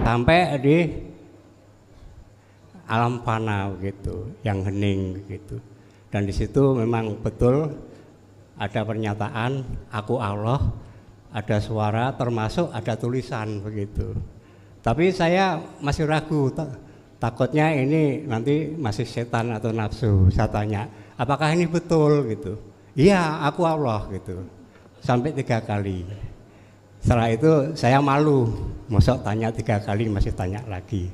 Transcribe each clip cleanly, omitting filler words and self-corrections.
sampai di alam fana begitu, yang hening begitu. Dan di situ memang betul ada pernyataan aku Allah, ada suara, termasuk ada tulisan begitu. Tapi saya masih ragu, takutnya ini nanti masih setan atau nafsu. Saya tanya, apakah ini betul gitu? Iya, aku Allah gitu. Sampai 3 kali. Setelah itu saya malu, mosok tanya 3 kali masih tanya lagi.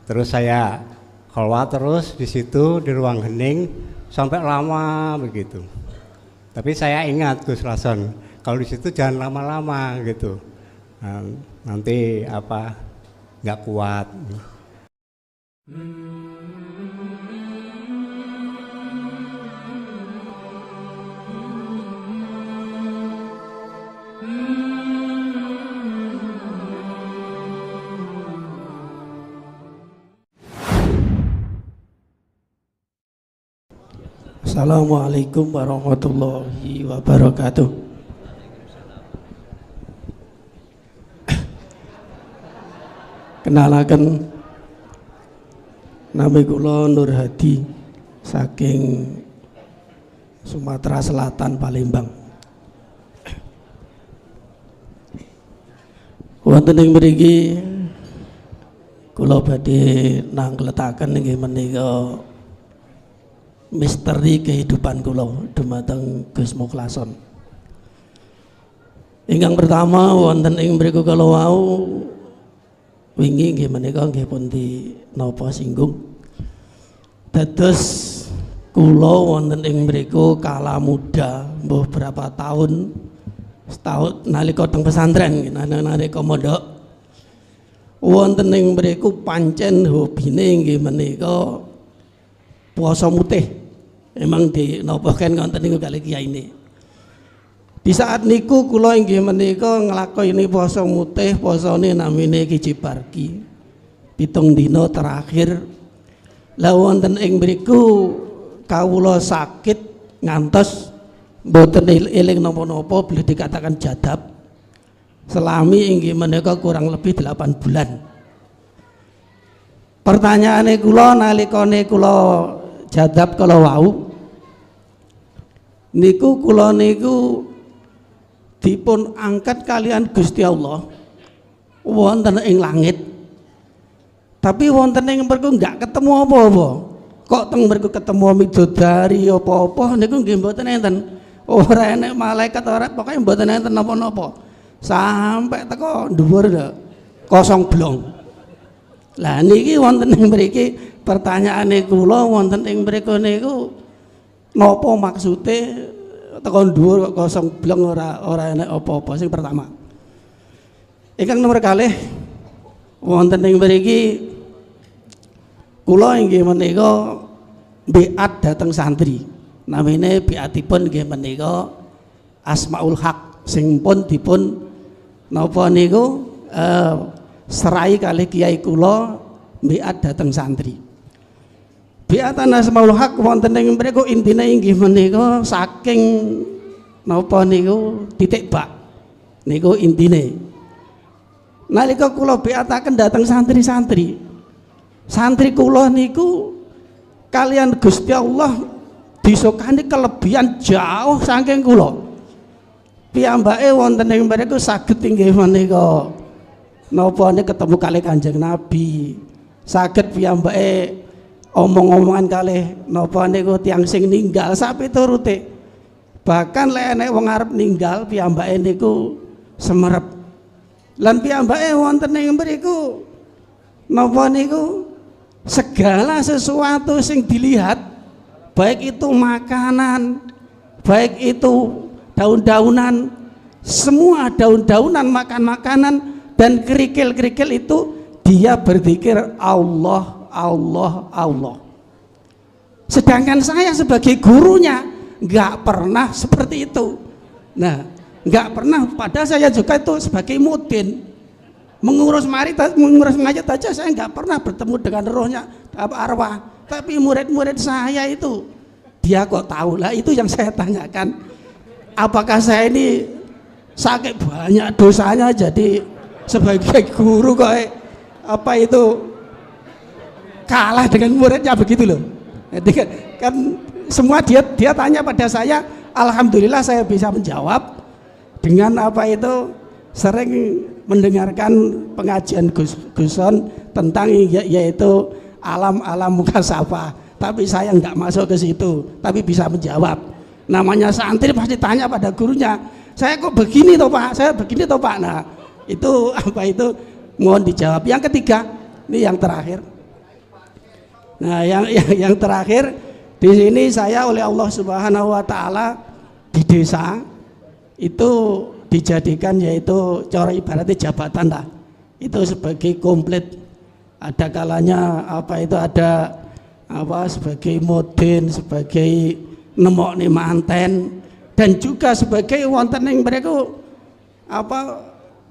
Terus saya keluar terus di situ di ruang hening sampai lama begitu. Tapi saya ingat Gus Rason, kalau di situ jangan lama-lama gitu. Nanti nggak kuat. Assalamualaikum warahmatullahi wabarakatuh. Kenalaken, nami kula Nur Hadi saking Sumatera Selatan, Palembang. Wonten ing mriki kula badhe nangkletaken inggih menika misteri kehidupan kula dumateng Gus Mukhlason. Ingkang pertama wonten ing mriku kala wau wingi nggih menika nggih pun dinapa singgung. Dados kula wonten ing mriku kala muda, mbuh berapa tahun, setahun nalika teng pesantren nalika mondok. Wonten ing mriku pancen hobine nggih menika puasa mutih. Emang dinopohkan ngonten niku kali kiai ini. Di saat niku kula inggih menika nglakoni puasa mutih, posane namine Kiji Barki. 7 dina terakhir. Lah wonten ing mriku kawula sakit ngantos mboten eling napa-napa, boleh dikatakan jadab. Selami inggih menika kurang lebih 8 bulan. Pertanyaane kula nalikane kula jadab kala wau niku kula niku dipun angkat kalian Gusti Allah wonten ing langit, tapi wonten ing mriku enggak ketemu apa-apa. Kok teng mriku ketemu midodari apa-apa niku nggih mboten enten. Ora enek malaikat, ora, pokoke mboten enten napa-napa. Sampai teko dhuwur kosong blong. Lah niki wonten ing mriki pertanyaane kula wonten ing mriku niku napa maksude teko dhuwur kok kosong blong, ora enek apa-apa. Sing pertama. Ingkang nomor kalih wonten ing mriki kula inggih menika biat dhateng santri. Namine biatipun nggih menika Asmaul Haq sing pun dipun napa niku serai kalih kiai kula biat dhateng santri. Biatan Asmaul Haq wonten ing mriku intine inggih menika saking napa niku titik bak niku intine. Nalika kula biataken dhateng santri-santri, santri kula niku kalian Gusti Allah disukani kelebihan jauh saking kula. Piyambake wonten ing mriku saged inggih menika napa niku ketemu kalih Kanjeng Nabi, saged piyambake omong-omongan kalih napa niku tiyang sing ninggal sak piturute. Bahkan lek enek wong arep ninggal piyambake niku semerep. Lan piyambake wonten ing mriku napa niku segala sesuatu sing dilihat, baik itu makanan, baik itu daun-daunan, semua daun-daunan, makan-makanan dan kerikil-kerikil itu dia berzikir Allah, Allah, Allah. Sedangkan saya sebagai gurunya nggak pernah seperti itu. Nah, nggak pernah. Padahal saya juga itu sebagai mudin mengurus ngajat aja saya nggak pernah bertemu dengan rohnya arwah. Tapi murid-murid saya itu dia kok tahu. Lah itu yang saya tanyakan. Apakah saya ini sakit banyak dosanya jadi sebagai guru kok apa itu kalah dengan muridnya begitu loh. Jadi kan semua dia tanya pada saya, alhamdulillah saya bisa menjawab dengan apa itu sering mendengarkan pengajian Guson tentang yaitu alam mukasafah, tapi saya nggak masuk ke situ, tapi bisa menjawab. Namanya santri pasti tanya pada gurunya, saya kok begini toh Pak, saya begini toh Pak. Nah itu apa itu mohon dijawab. Yang ketiga, ini yang terakhir. Nah yang terakhir di sini saya oleh Allah Subhanahu Wa Taala di desa itu dijadikan yaitu cara ibaratnya jabatan lah, itu sebagai komplit. Ada kalanya apa itu ada apa sebagai moden, sebagai nemok nih manten, dan juga sebagai wonten yang mereka apa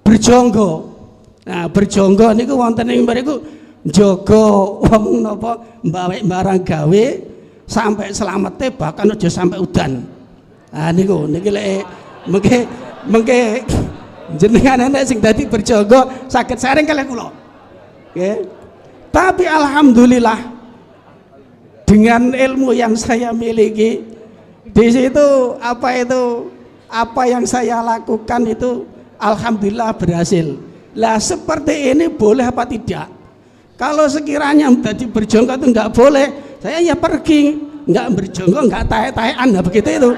berjonggo. Nah berjonggo niku wonten yang mereka jogo wong napa mbawek barang gawe sampai selamete bahkan aja sampai udan. Nah niku niki lek mengke jenengan anak sing dadi berjonggo saged sharing kalih kula. Nggih. Tapi alhamdulillah dengan ilmu yang saya miliki di situ apa yang saya lakukan itu alhamdulillah berhasil. Lah seperti ini boleh apa tidak? Kalau sekiranya menjadi berjonggo itu nggak boleh, saya ya pergi, nggak berjonggo, nggak tae-taean, nah begitu itu.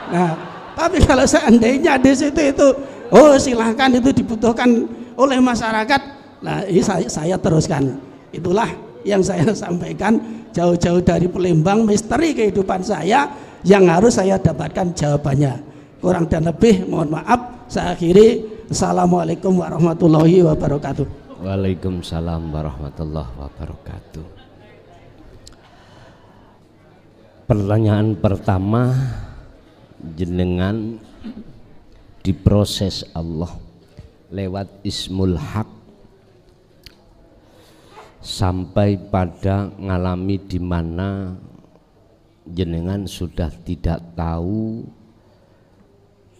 Nah, tapi kalau seandainya di situ itu, oh silahkan itu dibutuhkan oleh masyarakat, nah ini saya teruskan. Itulah yang saya sampaikan jauh-jauh dari Palembang, misteri kehidupan saya yang harus saya dapatkan jawabannya. Kurang dan lebih mohon maaf, saya akhiri. Assalamualaikum warahmatullahi wabarakatuh. Waalaikumsalam warahmatullahi wabarakatuh. Pertanyaan pertama, jenengan diproses Allah lewat Ismul Haq sampai pada ngalami di mana jenengan sudah tidak tahu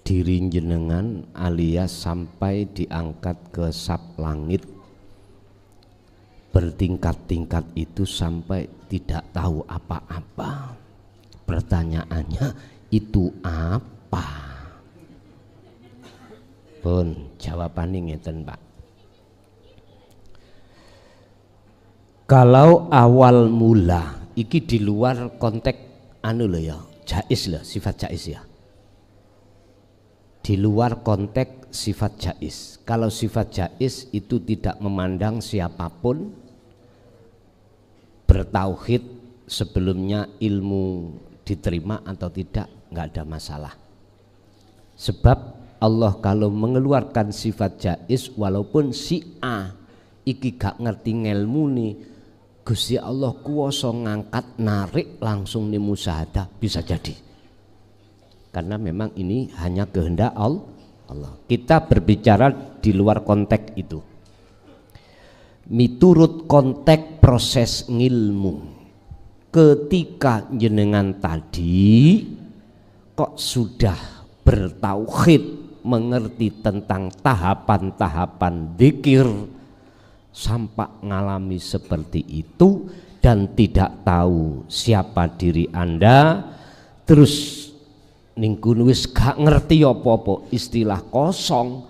diri jenengan alias sampai diangkat ke sab langit bertingkat-tingkat itu sampai tidak tahu apa-apa. Pertanyaannya itu apa? Pun jawabannya ngeten Pak. Kalau awal mula iki di luar konteks anu lho ya, jais lho, sifat jais ya. Di luar konteks sifat jais. Kalau sifat jais itu tidak memandang siapapun, bertauhid sebelumnya ilmu diterima atau tidak, nggak ada masalah. Sebab Allah kalau mengeluarkan sifat jais walaupun si A iki gak ngerti ngelmu nih, Gusti Allah kuwasa ngangkat narik langsung nih musyahadah, bisa jadi karena memang ini hanya kehendak Allah. Kita berbicara di luar konteks itu, miturut konteks proses ngilmu. Ketika jenengan tadi kok sudah bertauhid, mengerti tentang tahapan-tahapan dzikir, sampai ngalami seperti itu dan tidak tahu siapa diri Anda, terus ningkun wis gak ngerti apa-apa, istilah kosong,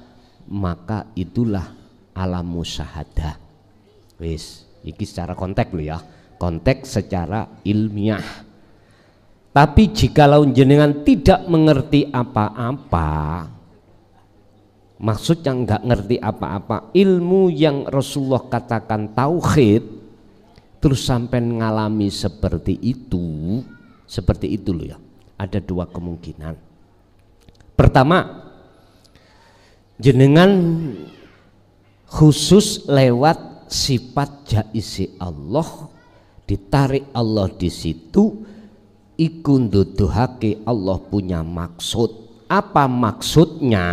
maka itulah alam musyahadah. Wis iki secara konteks lho ya, konteks secara ilmiah. Tapi jikalau jenengan tidak mengerti apa-apa, maksudnya nggak ngerti apa-apa, ilmu yang Rasulullah katakan tauhid, terus sampai ngalami seperti itu loh ya. Ada dua kemungkinan. Pertama, jenengan khusus lewat sifat jaisi Allah, ditarik Allah di situ, iku nduduhake Allah punya maksud. Apa maksudnya?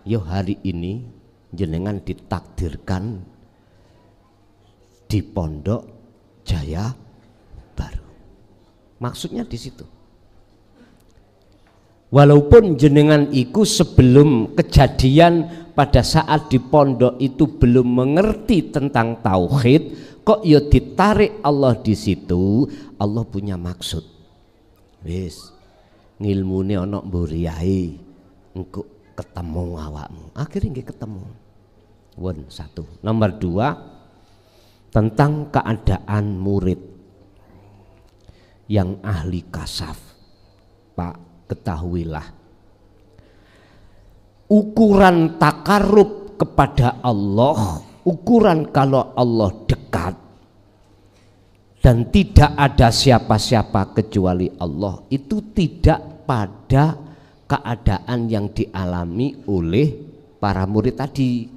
Yo hari ini jenengan ditakdirkan di Pondok Jaya Baru. Maksudnya di situ. Walaupun jenengan iku sebelum kejadian pada saat di pondok itu belum mengerti tentang tauhid, kok ya ditarik Allah di situ. Allah punya maksud. Wis ngilmune ana mburiyahe, engko ketemu awakmu. Akhirnya nggih ketemu. Satu. Nomor 2, tentang keadaan murid yang ahli kasaf. Pak, ketahuilah, ukuran takarub kepada Allah, ukuran kalau Allah dekat dan tidak ada siapa-siapa kecuali Allah, itu tidak pada keadaan yang dialami oleh para murid tadi.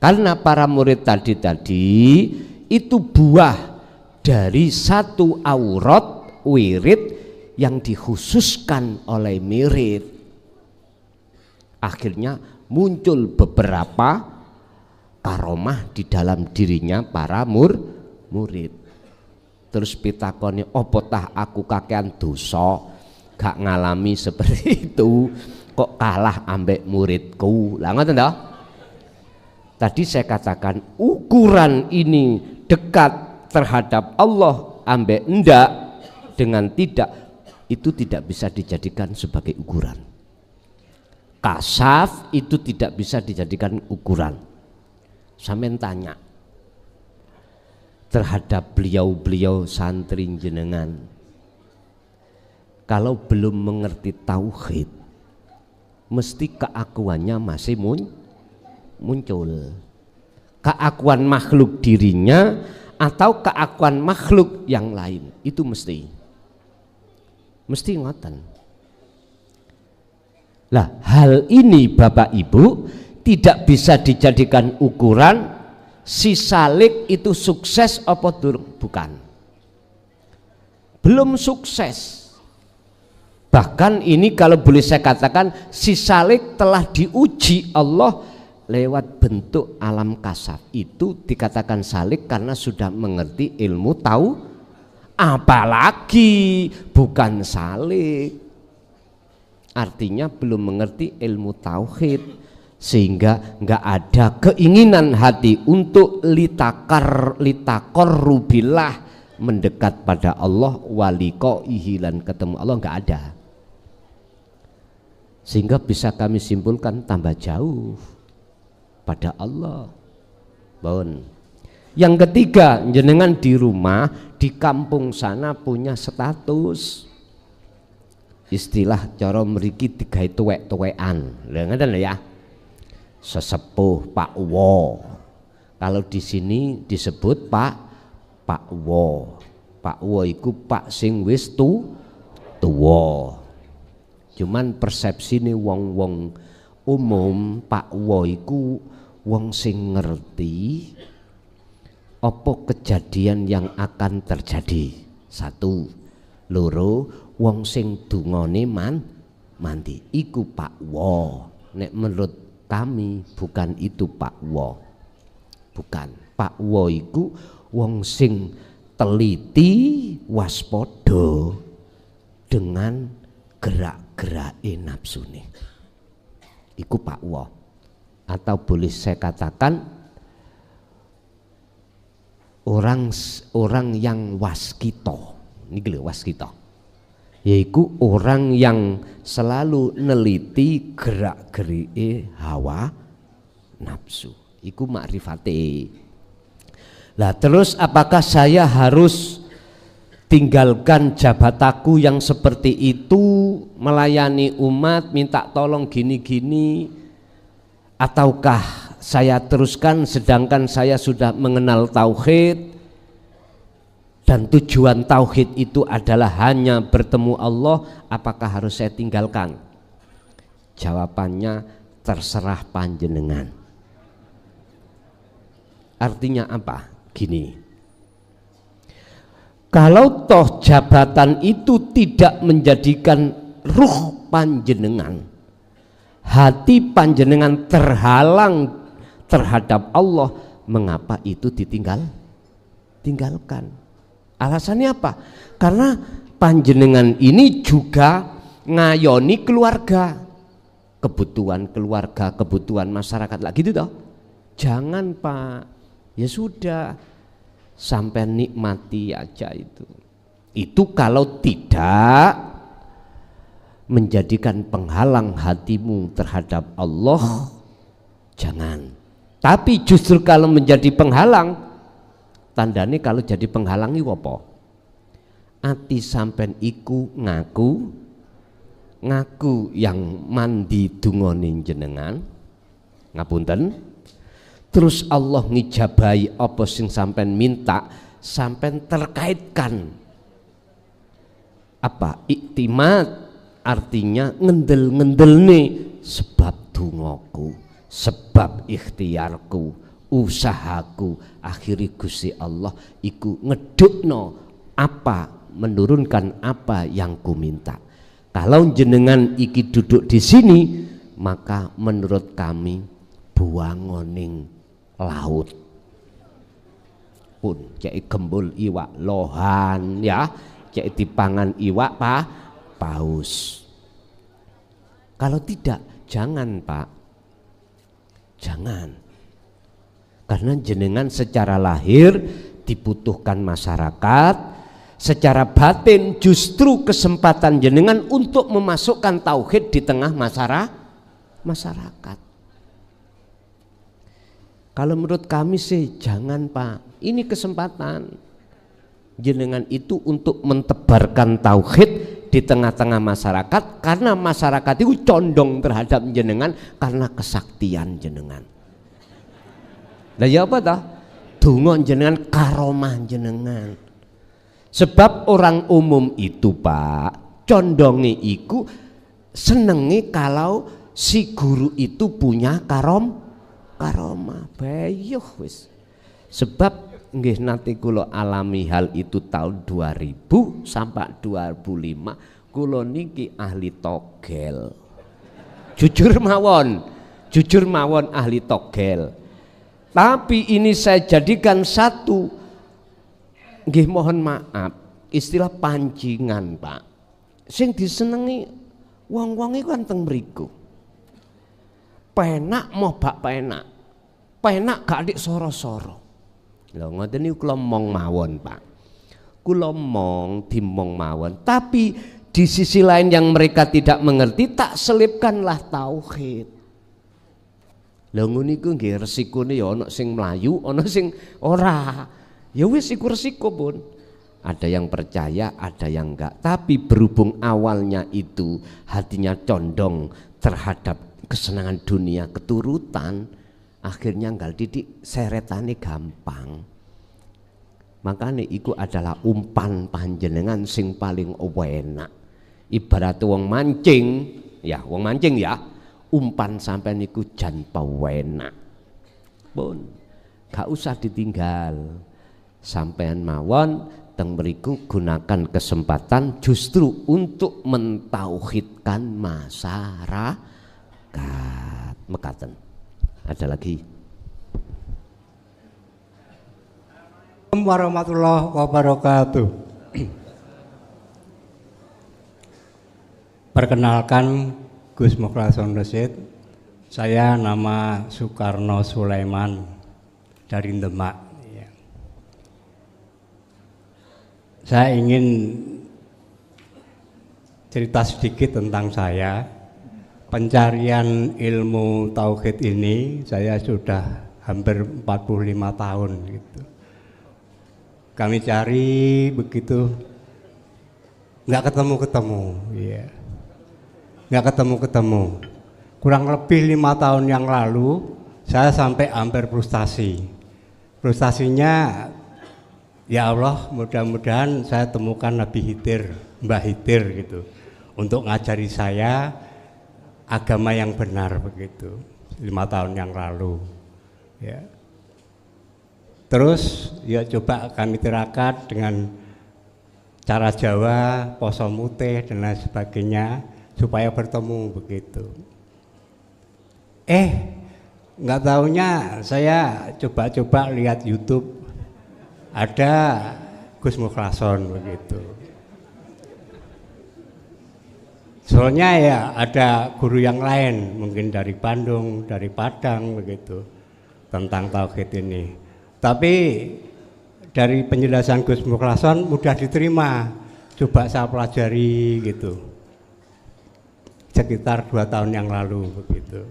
Karena para murid tadi itu buah dari satu aurat wirid yang dikhususkan oleh murid. Akhirnya muncul beberapa karomah di dalam dirinya para murid. Terus pitakoni, opo tah aku kakean dosa gak ngalami seperti itu, kok kalah ambek muridku. Lah ngoten toh? Tadi saya katakan ukuran ini dekat terhadap Allah ambek enggak dengan tidak, itu tidak bisa dijadikan sebagai ukuran. Kasaf itu tidak bisa dijadikan ukuran. Sampeyan tanya terhadap beliau-beliau santri jenengan, kalau belum mengerti tauhid, mesti keakuannya masih muncul. Keakuan makhluk dirinya atau keakuan makhluk yang lain, itu mesti ngoten. Lah hal ini Bapak Ibu tidak bisa dijadikan ukuran si salik itu sukses apa durung, bukan. Belum sukses. Bahkan ini kalau boleh saya katakan, si salik telah diuji Allah lewat bentuk alam kasaf. Itu dikatakan salik karena sudah mengerti ilmu tahu. Apalagi bukan salik, artinya belum mengerti ilmu tauhid, sehingga nggak ada keinginan hati untuk litakorrubillah, mendekat pada Allah, walikoihi, dan ketemu Allah, nggak ada. Sehingga bisa kami simpulkan tambah jauh pada Allah. Bon. Yang ketiga, jenengan di rumah, di kampung sana punya status. Istilah cara mriki digawe tuwek-tuwekan. Lha ngoten ya. Sesepuh Pak Wo. Kalau di sini disebut Pak Wo. Pak Wo iku Pak sing wis tuwa. Cuman persepsine wong-wong umum, Pak Wo iku wong sing ngerti apa kejadian yang akan terjadi. Satu, loro, wong sing dungane mandi. Iku Pak Wo. Nek menurut kami bukan itu Pak Wo. Bukan. Pak Wo iku wong sing teliti, waspada dengan gerak-gerake nafsune. Iku Pak Wo. Atau boleh saya katakan orang yang waskito. Niki lho waskito. Yaitu orang yang selalu neliti gerak-gerike hawa nafsu. Iku makrifate. Lah terus apakah saya harus tinggalkan jabataku yang seperti itu, melayani umat, minta tolong gini-gini, ataukah saya teruskan sedangkan saya sudah mengenal tauhid dan tujuan tauhid itu adalah hanya bertemu Allah, apakah harus saya tinggalkan? Jawabannya terserah panjenengan. Artinya apa? Gini, kalau toh jabatan itu tidak menjadikan ruh panjenengan, hati panjenengan terhalang terhadap Allah, mengapa itu tinggalkan? Alasannya apa? Karena panjenengan ini juga ngayoni keluarga, kebutuhan keluarga, kebutuhan masyarakat lah gitu toh. Jangan Pak, ya sudah sampai nikmati aja itu. Itu kalau tidak menjadikan penghalang hatimu terhadap Allah, jangan. Tapi justru kalau menjadi penghalang, tandanya kalau jadi penghalang itu apa? Ati sampen iku ngaku yang mandi dungoning jenengan, ngapunten. Terus Allah ngijabahi apa sing sampen minta, sampen terkaitkan apa iktimat, artinya ngendel nih sebab dungoku, sebab ikhtiarku, usahaku, akhiri Gusti Allah iku ngedukno apa, menurunkan apa yang ku minta. Kalau jenengan iki duduk di sini, maka menurut kami buangoning laut pun cek gembul iwak lohan ya, cek dipangan iwak paus. Kalau tidak, jangan Pak, jangan. Karena jenengan secara lahir dibutuhkan masyarakat, secara batin justru kesempatan jenengan untuk memasukkan tauhid di tengah masyarakat. Kalau menurut kami sih jangan Pak, ini kesempatan jenengan itu untuk mentebarkan tauhid di tengah-tengah masyarakat, karena masyarakat itu condong terhadap jenengan karena kesaktian jenengan. Lah ya apa dah? Donga jenengan, karomah jenengan. Sebab orang umum itu Pak, condongi iku senengi kalau si guru itu punya karomah. Bayuh wis. Sebab nggih nanti kula alami hal itu tahun 2000 sampai 2005, kula niki ahli togel. Jujur mawon ahli togel. Tapi ini saya jadikan satu, nggih mohon maaf, istilah pancingan Pak. Sing disenengi wong-wong iku kan teng mriku. Penak mau bak penak. Penak gak dik soro-soro. Lho ngoten niku kula mong mawon Pak. Kula mong dimong mawon. Tapi di sisi lain yang mereka tidak mengerti, tak selipkanlah tauhid. Lha ngono niku nggih resikone ya ana sing mlayu, ana sing ora. Ya wis iku resiko pun. Ada yang percaya, ada yang enggak. Tapi berhubung awalnya itu hatinya condong terhadap kesenangan dunia, keturutan, akhirnya nggal didik seretane gampang. Makanya iku adalah umpan panjenengan sing paling enak. Ibarat wong mancing ya, umpan sampai niku jan pewenak pun gak usah ditinggal. Sampean mawon teng mriku gunakan kesempatan justru untuk mentauhidkan masyarakat. Mekaten. Ada lagi? Assalamualaikum warahmatullahi wabarakatuh. Perkenalkan, Gus Mukhlason Rashid. Saya nama Soekarno Sulaiman dari Demak. Saya ingin cerita sedikit tentang saya. Pencarian ilmu tauhid ini saya sudah hampir 45 tahun gitu. Kami cari begitu nggak ketemu, ya. Nggak ketemu. Kurang lebih 5 tahun yang lalu saya sampai hampir frustasi. Frustasinya, ya Allah, mudah-mudahan saya temukan Nabi Khidir, Mbah Khidir gitu, untuk ngajari saya agama yang benar begitu. 5 tahun yang lalu, ya. Terus ya coba kami tirakat dengan cara Jawa, poso mutih dan lain sebagainya supaya bertemu begitu. Nggak taunya saya coba-coba lihat YouTube, ada Gus Mukhlason begitu. Soalnya ya ada guru yang lain, mungkin dari Bandung, dari Padang begitu, tentang tauhid ini. Tapi dari penjelasan Gus Mukhlason mudah diterima. Coba saya pelajari gitu. Sekitar 2 tahun yang lalu begitu.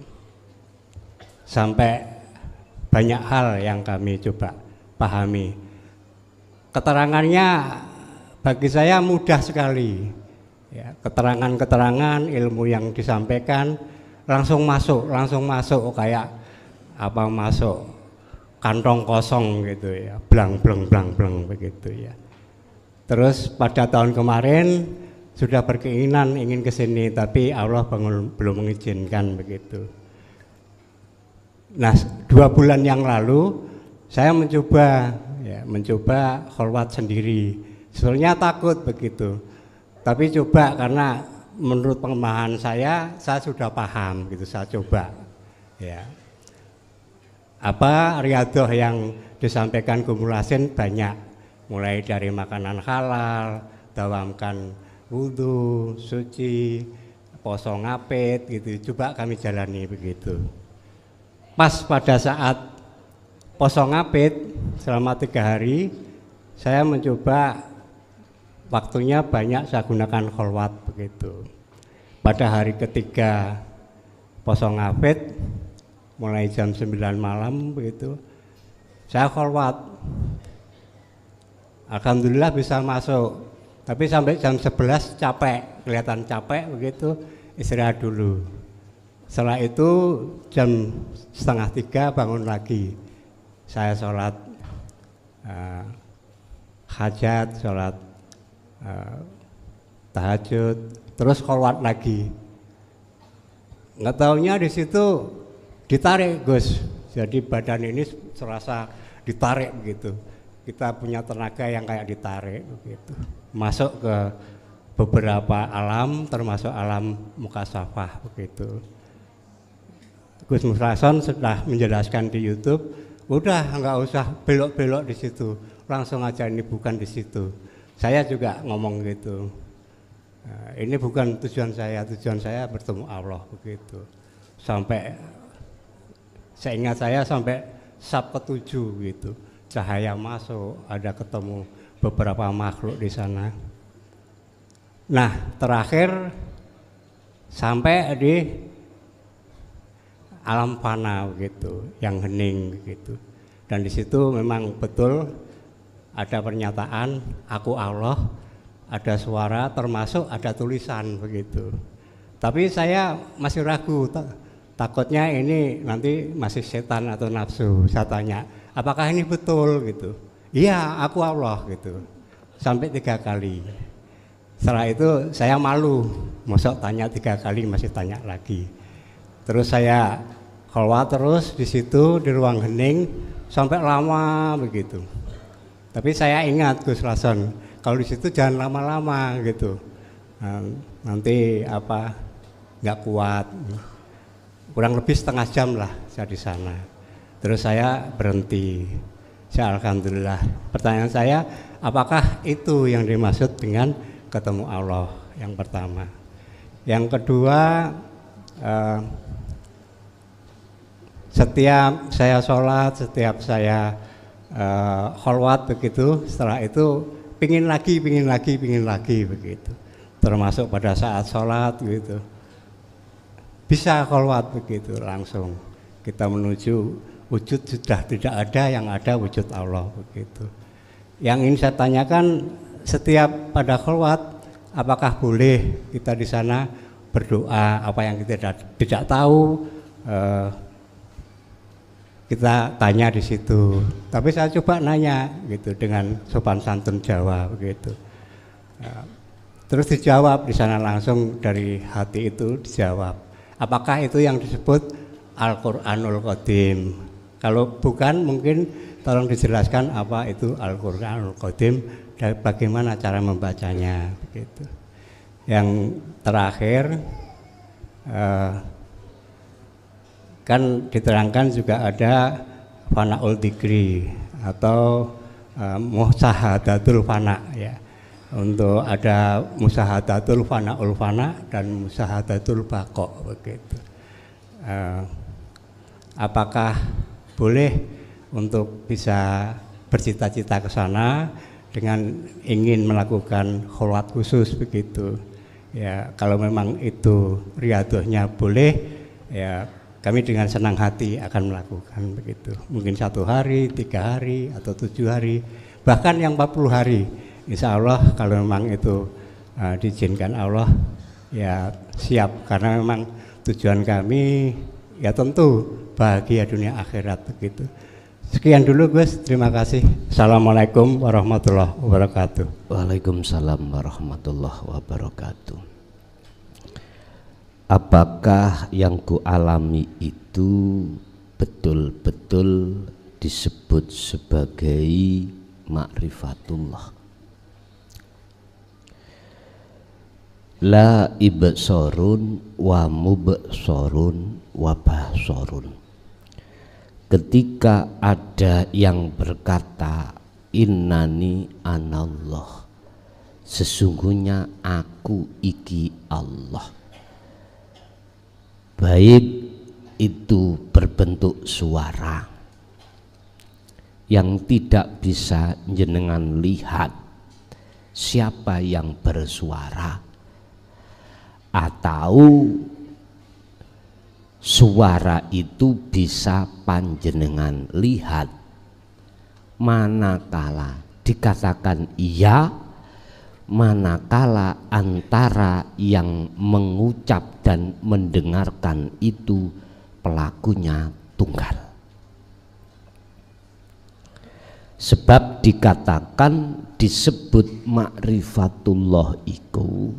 Sampai banyak hal yang kami coba pahami. Keterangannya bagi saya mudah sekali. Ya, keterangan-keterangan ilmu yang disampaikan langsung masuk kayak apa masuk kantong kosong gitu ya, blang begitu ya. Terus pada tahun kemarin sudah berkeinginan ingin ke sini, tapi Allah belum mengizinkan begitu. Nah, 2 bulan yang lalu saya mencoba kholwat sendiri. Sebenarnya takut begitu. Tapi coba karena menurut pemahaman saya sudah paham gitu, saya coba ya. Apa riyadhah yang disampaikan Gumulasin banyak, mulai dari makanan halal, dawamkan wudhu, suci, poso ngapit gitu, coba kami jalani begitu. Pas pada saat poso ngapit selama 3 hari, saya mencoba waktunya banyak saya gunakan kholwat begitu. Pada hari ketiga poso ngapit mulai jam 9 malam begitu, saya kholwat. Alhamdulillah bisa masuk. Tapi sampai jam 11 capek, kelihatan capek begitu, istirahat dulu. Setelah itu jam 2:30 bangun lagi. Saya sholat hajat, sholat tahajud, terus kholwat lagi. Nggak taunya di situ ditarik Gus, jadi badan ini serasa ditarik begitu. Kita punya tenaga yang kayak ditarik begitu, masuk ke beberapa alam, termasuk alam mukasafah begitu. Gus Mukhlason sudah menjelaskan di YouTube, udah nggak usah belok-belok di situ, langsung aja ini bukan di situ. Saya juga ngomong gitu, nah, ini bukan tujuan saya bertemu Allah begitu. Sampai seingat saya sampai sab ke-7 gitu, cahaya masuk, ada ketemu beberapa makhluk di sana. Nah terakhir sampai di alam fana begitu, yang hening begitu. Dan di situ memang betul ada pernyataan aku Allah, ada suara, termasuk ada tulisan begitu. Tapi saya masih ragu, takutnya ini nanti masih setan atau nafsu. Saya tanya, apakah ini betul gitu? Iya, aku Allah gitu. Sampai 3 kali. Setelah itu saya malu, mosok tanya 3 kali masih tanya lagi. Terus saya kholwat terus di situ di ruang hening sampai lama begitu. Tapi saya ingat Gus Mukhlason, kalau di situ jangan lama-lama gitu. Nanti apa nggak kuat. Kurang lebih setengah jam lah saya di sana. Terus saya berhenti. Saya alhamdulillah. Pertanyaan saya, apakah itu yang dimaksud dengan ketemu Allah? Yang pertama. Yang kedua, setiap saya sholat, setiap saya kholwat begitu, setelah itu pingin lagi begitu. Termasuk pada saat sholat gitu, bisa kholwat begitu langsung. Kita menuju wujud sudah tidak ada, yang ada wujud Allah begitu. Yang ingin saya tanyakan, setiap pada kholwat, apakah boleh kita di sana berdoa apa yang kita tidak tahu? Kita tanya di situ, tapi saya coba nanya gitu dengan sopan santun Jawa begitu. Terus dijawab di sana langsung dari hati itu dijawab. Apakah itu yang disebut Al-Qur'anul Qadim? Kalau bukan mungkin tolong dijelaskan apa itu Al-Qur'anul Qadim dan bagaimana cara membacanya begitu. Yang terakhir kan diterangkan juga ada fana'ul dzikri atau musyahadatul fana ya. untuk ada musahadatul fana'ul fana dan musahadatul baqo begitu. Apakah boleh untuk bisa bercita-cita ke sana dengan ingin melakukan kholwat khusus begitu? Ya, kalau memang itu riadohnya boleh, ya kami dengan senang hati akan melakukan begitu. Mungkin 1 hari, 3 hari, atau 7 hari, bahkan yang 40 hari. Insya Allah kalau memang itu diizinkan Allah, ya siap, karena memang tujuan kami ya tentu bahagia dunia akhirat begitu. Sekian dulu Gus, terima kasih. Assalamualaikum warahmatullahi wabarakatuh. Waalaikumsalam warahmatullahi wabarakatuh. Apakah yang ku alami itu betul-betul disebut sebagai ma'rifatullah? La ibsorun wa mubsorun wa basorun. Ketika ada yang berkata innani anallah, sesungguhnya aku iki Allah, baik itu berbentuk suara yang tidak bisa jenengan lihat siapa yang bersuara, atau suara itu bisa panjenengan lihat, manakala dikatakan iya, manakala antara yang mengucap dan mendengarkan itu pelakunya tunggal. Sebab dikatakan disebut ma'rifatullah iku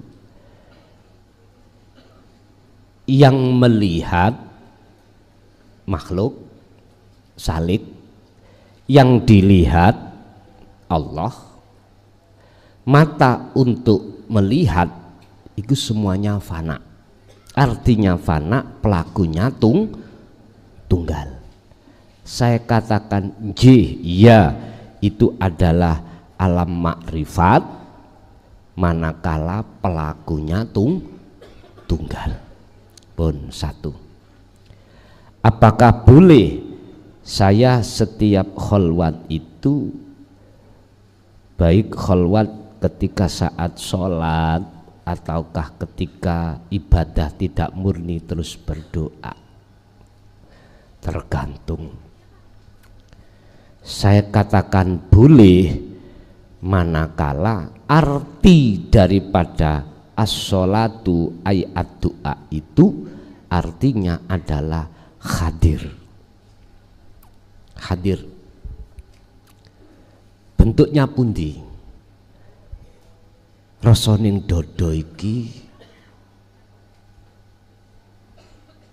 yang melihat makhluk salik, yang dilihat Allah, mata untuk melihat itu semuanya fana. Artinya fana, pelakunya tunggal. Saya katakan ya, itu adalah alam makrifat, manakala pelakunya tunggal. Pun satu. Apakah boleh saya setiap kholwat itu, baik kholwat ketika saat sholat ataukah ketika ibadah tidak murni terus berdoa? Tergantung. Saya katakan boleh manakala arti daripada as-sholatu ay ad-du'a itu artinya adalah hadir. Hadir. Bentuknya pundi? Rasoning dodo iki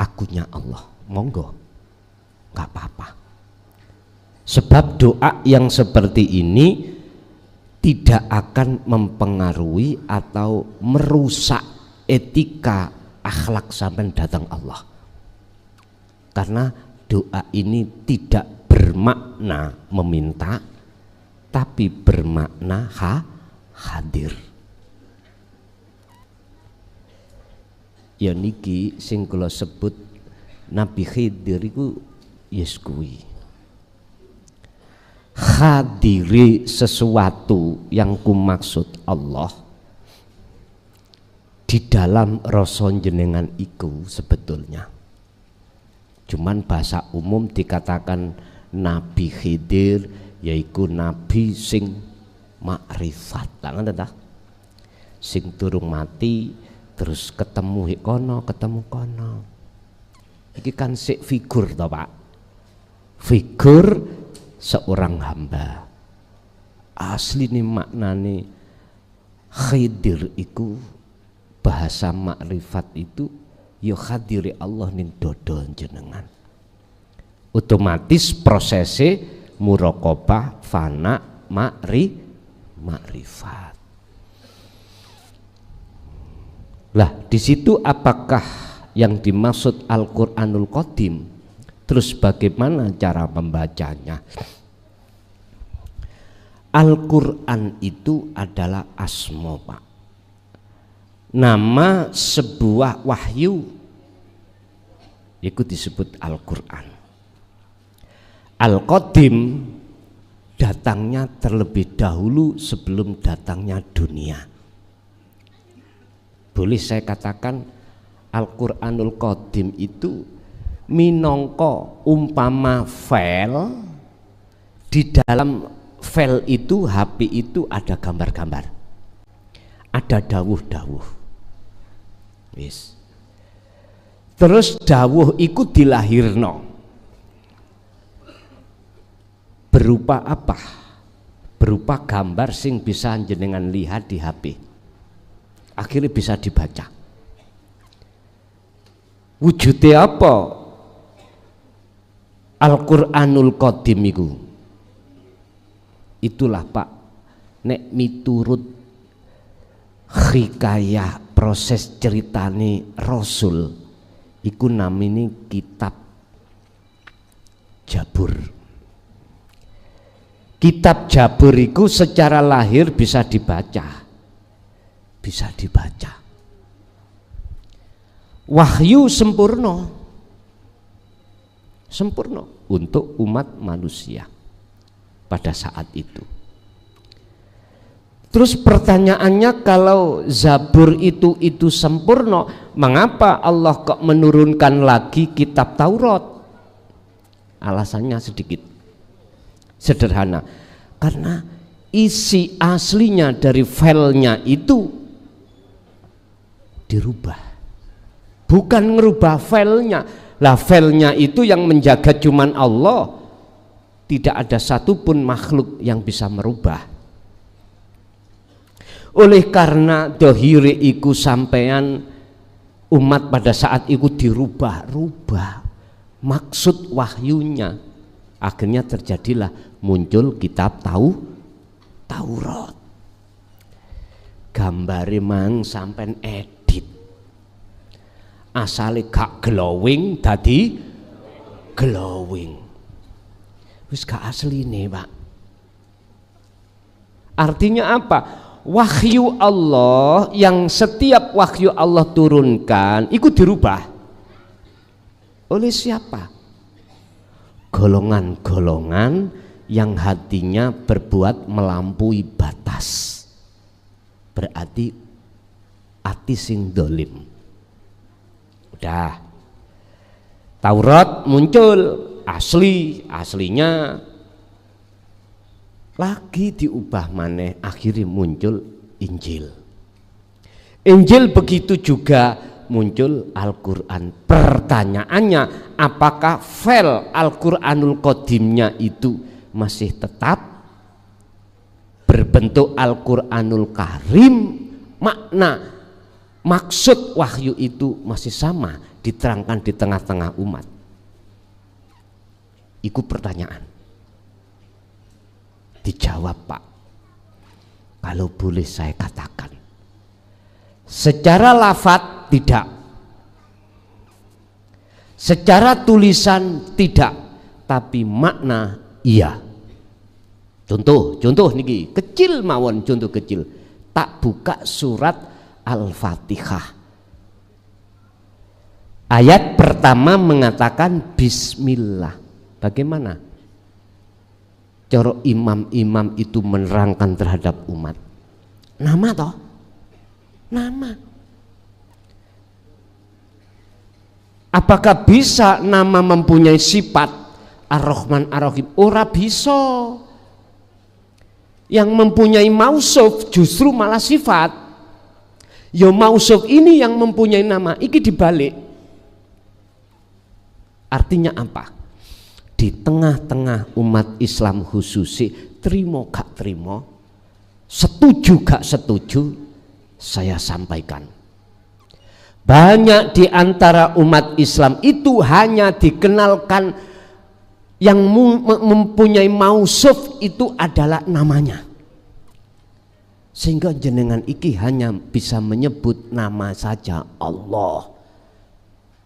akunya Allah, monggo, nggak apa-apa. Sebab doa yang seperti ini tidak akan mempengaruhi atau merusak etika akhlak sampai datang Allah, karena doa ini tidak bermakna meminta, tapi bermakna hadir. Ya niki sing kula sebut Nabi Khidir iku yes kuwi hadiri sesuatu yang kumaksud Allah di dalam rasa jenengan iku sebetulnya. Cuman bahasa umum dikatakan Nabi Khidir yaiku nabi sing makrifat, tangan dah, sing turung mati terus ketemu kono ketemu kono. Iki kan sik figur toh Pak, figur seorang hamba. Asli nih maknane Khidir iku bahasa makrifat itu ya hadiri Allah ning dodo jenengan. Otomatis prosesnya muraqabah fana makrifat. Lah di situ apakah yang dimaksud Al-Qur'anul Qadim? Terus bagaimana cara membacanya? Al-Quran itu adalah asma, Pak. Nama sebuah wahyu itu disebut Al-Quran. Al-Qadim datangnya terlebih dahulu sebelum datangnya dunia. Boleh saya katakan Al-Quranul Qadim itu minangka umpama file. Di dalam file itu, HP itu ada gambar-gambar, ada dawuh-dawuh. Wis. Terus dawuh iku dilahirno berupa apa? Berupa gambar sing bisa jenengan lihat di HP. Akhirnya bisa dibaca. Wujudnya apa? Al-Quranul Qadim iku. Itulah Pak, nek miturut hikayah proses ceritane Rasul iku namine kitab Jabur. Kitab Jabur iku secara lahir bisa dibaca. Bisa dibaca. Wahyu sempurna. Sempurna untuk umat manusia pada saat itu. Terus pertanyaannya, kalau Zabur itu sempurna, mengapa Allah kok menurunkan lagi kitab Taurat? Alasannya sedikit sederhana, karena isi aslinya dari filenya itu dirubah, bukan ngerubah filenya. Lah filenya itu yang menjaga cuman Allah, tidak ada satupun makhluk yang bisa merubah. Oleh karena dohire iku sampean umat pada saat itu dirubah-rubah maksud wahyunya, akhirnya terjadilah muncul kitab Taurat. Gambare mang sampean edit, asale gak glowing dadi glowing, wis gak asline, Pak. Artinya apa? Wahyu Allah, yang setiap wahyu Allah turunkan itu dirubah oleh siapa? Golongan-golongan yang hatinya berbuat melampaui batas, berarti ati sing dolim. Udah, Taurat muncul aslinya lagi diubah maneh, akhirnya muncul Injil. Injil begitu juga muncul Al-Quran. Pertanyaannya, apakah file Al-Quranul Qadimnya itu masih tetap berbentuk Al-Quranul Karim? Makna maksud wahyu itu masih sama diterangkan di tengah-tengah umat? Itu pertanyaan. Dijawab, Pak, kalau boleh saya katakan, secara lafadz tidak, secara tulisan tidak, tapi makna iya. Contoh niki kecil mawon, contoh kecil. Tak buka surat Al-Fatihah, ayat pertama mengatakan Bismillah. Bagaimana cara imam-imam itu menerangkan terhadap umat? Nama toh, nama. Apakah bisa nama mempunyai sifat Ar-Rahman Ar-Rahim? Ora bisa. Yang mempunyai mausuf justru malah sifat. Ya mausuf ini yang mempunyai nama, iki dibalik. Artinya apa? Di tengah-tengah umat Islam khususi, terima gak terima, setuju gak setuju, saya sampaikan. Banyak di antara umat Islam itu hanya dikenalkan yang mempunyai mausuf itu adalah namanya. Sehingga jenengan iki hanya bisa menyebut nama saja Allah,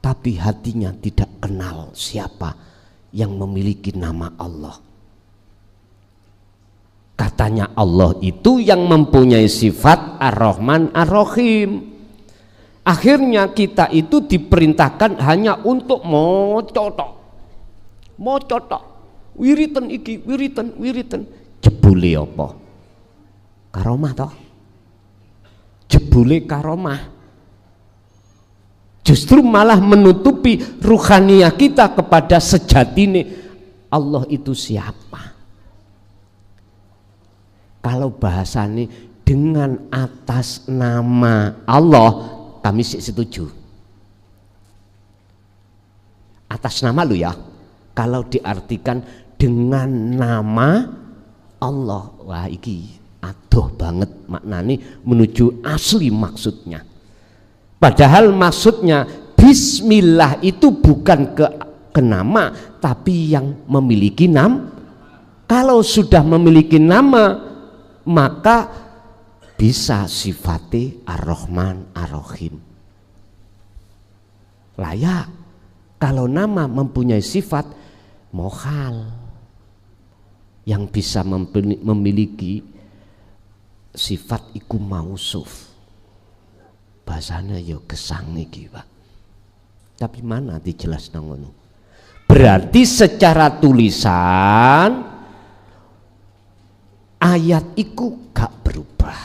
tapi hatinya tidak kenal siapa yang memiliki nama Allah. Kata Katanya Allah itu yang mempunyai sifat Ar-Rahman Ar-Rahim. Akhirnya kita itu diperintahkan hanya untuk mocotok, wiritan iki, wiritan. Jebule apa? Karomah toh? Jebule karomah. Justru malah menutupi ruhaniyah kita kepada sejatine Allah itu siapa. Kalau bahasanya dengan atas nama Allah, kami setuju. Atas nama lu ya. Kalau diartikan dengan nama Allah, wah iki adoh banget maknanya menuju asli maksudnya. Padahal maksudnya Bismillah itu bukan ke nama, tapi yang memiliki nama. Kalau sudah memiliki nama, maka bisa sifatnya Ar-Rahman Ar-Rahim. Layak. Kalau nama mempunyai sifat mohal, yang bisa memiliki sifat iku mausuf. Bahasanya yo gesang iki, Pak. Tapi mana dijelaskan ngono? Berarti secara tulisan ayat iku gak berubah,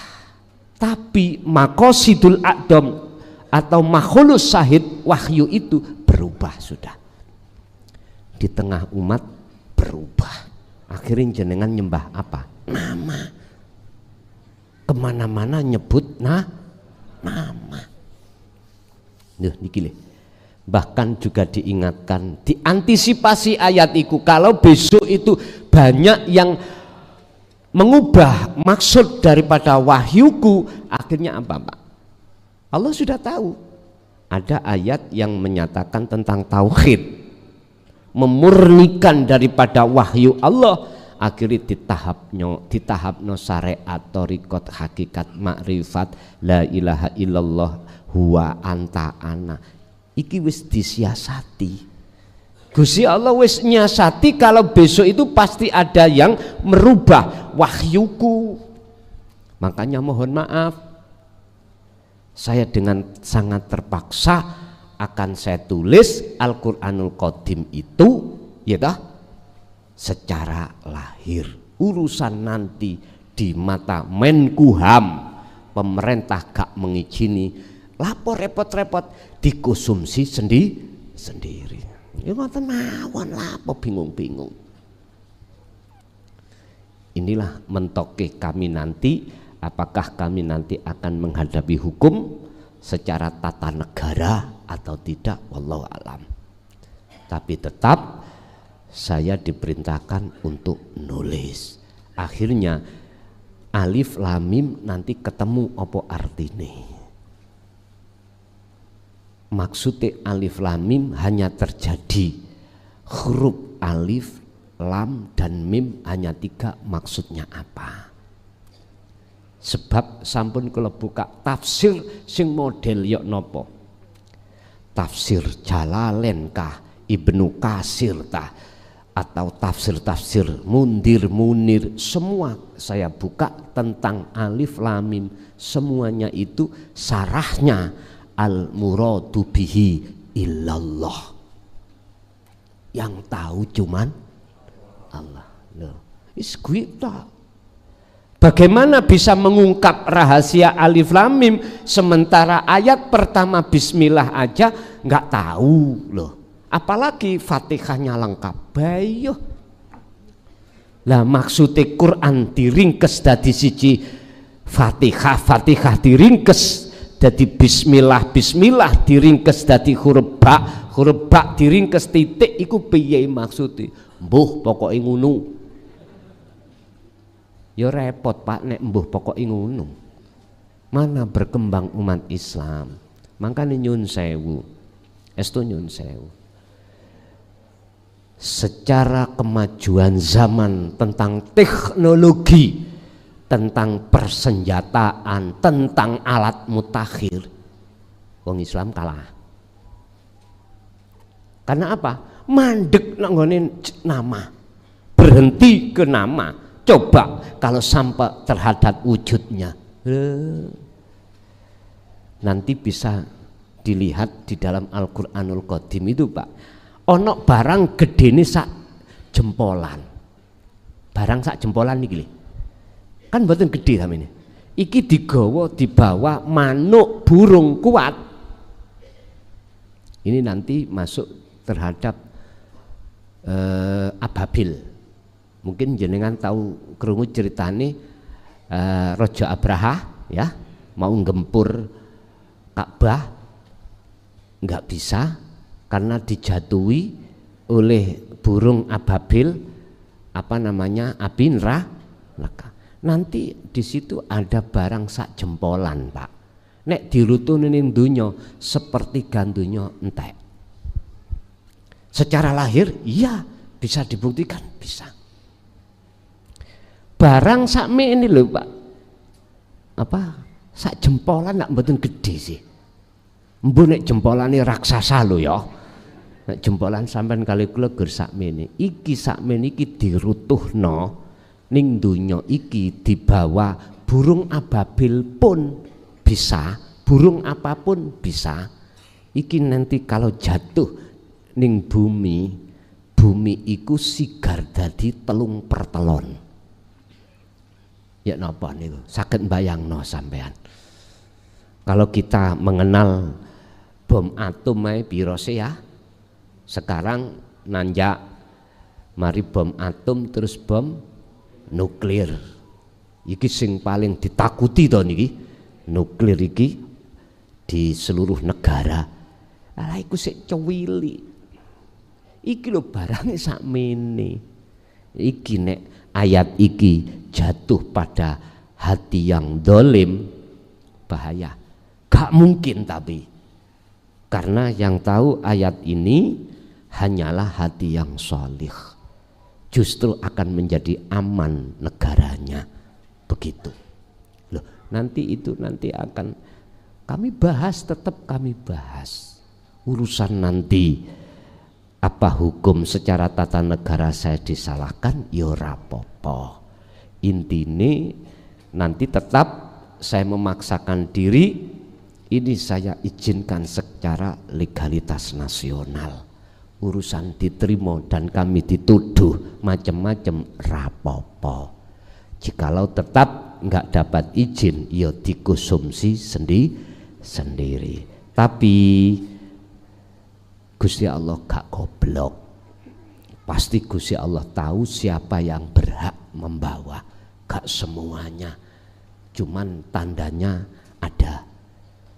tapi maqasidul a'dam atau makhlus syahid wahyu itu berubah sudah. Di tengah umat berubah. Akhirnya jenengan nyembah apa? Nama. Kemana-mana nyebut nama. Niki. Bahkan juga diingatkan, diantisipasi ayat itu. Kalau besok itu banyak yang mengubah maksud daripada wahyuku, akhirnya apa, Pak? Allah sudah tahu. Ada ayat yang menyatakan tentang tauhid, memurnikan daripada wahyu Allah, akhirnya ditahapno syariat, thariqat, hakikat, makrifat, la ilaha illallah, huwa anta ana. Iki wis disiasati. Gusti Allah wis nyiasati kalau besok itu pasti ada yang merubah wahyuku. Makanya mohon maaf, saya dengan sangat terpaksa akan saya tulis Al-Quranul Qadim itu ya dah secara lahir. Urusan nanti di mata Menkumham, pemerintah gak mengizini, lapor repot-repot dikonsumsi sendiri. Ya ngoten mawon lapo bingung-bingung. Inilah mentoke kami nanti, apakah kami nanti akan menghadapi hukum secara tata negara atau tidak, wallahu alam. Tapi tetap saya diperintahkan untuk nulis. Akhirnya alif lam mim nanti ketemu apa artine. Maksudnya alif lam mim hanya terjadi huruf alif, lam dan mim hanya 3, maksudnya apa? Sebab sampun kula buka tafsir sing model yok nopo, tafsir Jalalain kah, Ibnu Katsir tah, atau tafsir Munir, semua saya buka tentang alif lam mim, semuanya itu sarahnya al muradu bihi illallah, yang tahu cuman Allah. Loh, bagaimana bisa mengungkap rahasia alif lam mim sementara ayat pertama bismillah aja nggak tahu loh, apalagi Fatihahnya lengkap. Bayo lah maksudnya Quran diringkes dadi siji, Fatihah diringkes dadi bismillah diringkes dadi huruf ba diringkes titik, iku piye maksudnya? Mbuh pokoke ngono. Ya repot Pak nek mbuh pokoke ngono. Mana berkembang umat Islam. Makanya nyun sewu. Estu nyun sewu. Secara kemajuan zaman tentang teknologi, tentang persenjataan, tentang alat mutakhir, wong Islam kalah. Karena apa? Mandek nanggonin nama, berhenti ke nama, Coba kalau sampai terhadap wujudnya, nanti bisa dilihat di dalam Al-Qur'anul Qadim itu Pak, ono barang gede ini sak jempolan, barang sak jempolan ini kan mboten gede sama ini, iki dibawa manuk burung kuat, ini nanti masuk terhadap ababil. Mungkin jenengan tahu krungu ceritane Raja Abraha ya, mau gempur Ka'bah nggak bisa karena dijatuhi oleh burung ababil, apa namanya, api neraka. Nanti di situ ada barang sak jempolan Pak, nek dirutuni ning donya seperti gandunya entek. Secara lahir iya bisa dibuktikan, bisa. Barang sakme ini loh Pak, apa sak jempolan nak mboten gede sih. Mbok nek jempolane raksasa lho ya. Nek jempolan sampean kali kula gur sakmene. Iki sakmene iki dirutuhno ning donya iki dibawa burung ababil pun bisa, burung apapun bisa. Iki nanti kalau jatuh ning bumi, bumi iku sigar dadi telung pertelon. Ya napa niku saged mbayangno sampean. Kalau kita mengenal bom atom ae piro sih ya? Sekarang nanjak mari bom atom terus bom nuklir. Iki sing paling ditakuti to niki. Nuklir iki di seluruh negara. Lah iku sik cewili. Iki lho barange sakmene. Iki nek ayat iki jatuh pada hati yang dolim, bahaya. Gak mungkin tapi, karena yang tahu ayat ini hanyalah hati yang solih, justru akan menjadi aman negaranya. Begitu loh, nanti itu nanti akan kami bahas, tetap kami bahas urusan nanti apa hukum secara tata negara saya disalahkan, ya rapopo. Intine nanti tetap saya memaksakan diri, ini saya izinkan secara legalitas nasional. Urusan diterima dan kami dituduh macam-macam, rapopo. Jikalau tetap nggak dapat izin, ya dikonsumsi sendiri. Tapi Gusti Allah gak goblok. Pasti Gusti Allah tahu siapa yang berhak membawa. Gak semuanya, cuman tandanya ada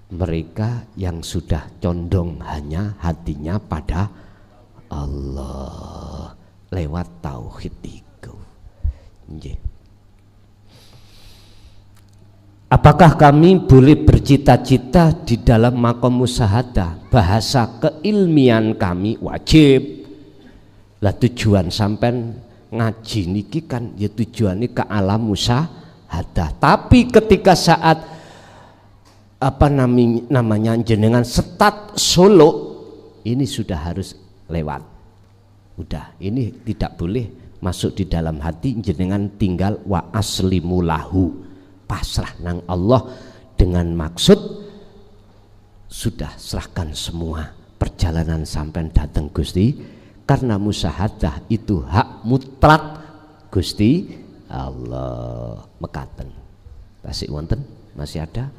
mereka yang sudah condong hanya hatinya pada Allah lewat tauhid itu. Apakah kami boleh bercita-cita di dalam maqam musyahadah? Bahasa keilmian kami wajib. Lah tujuan sampean ngaji niki kan ya tujuannya ke alam musyahadah. Tapi ketika saat apa namanya jenengan setat Solo, ini sudah harus lewat. Udah, ini tidak boleh masuk di dalam hati jenengan, tinggal wa aslimu lahu, pasrah nang Allah dengan maksud sudah serahkan semua perjalanan sampai datang Gusti, karena musyahadah itu hak mutlak Gusti Allah. Mekaten tasik wonten masih ada?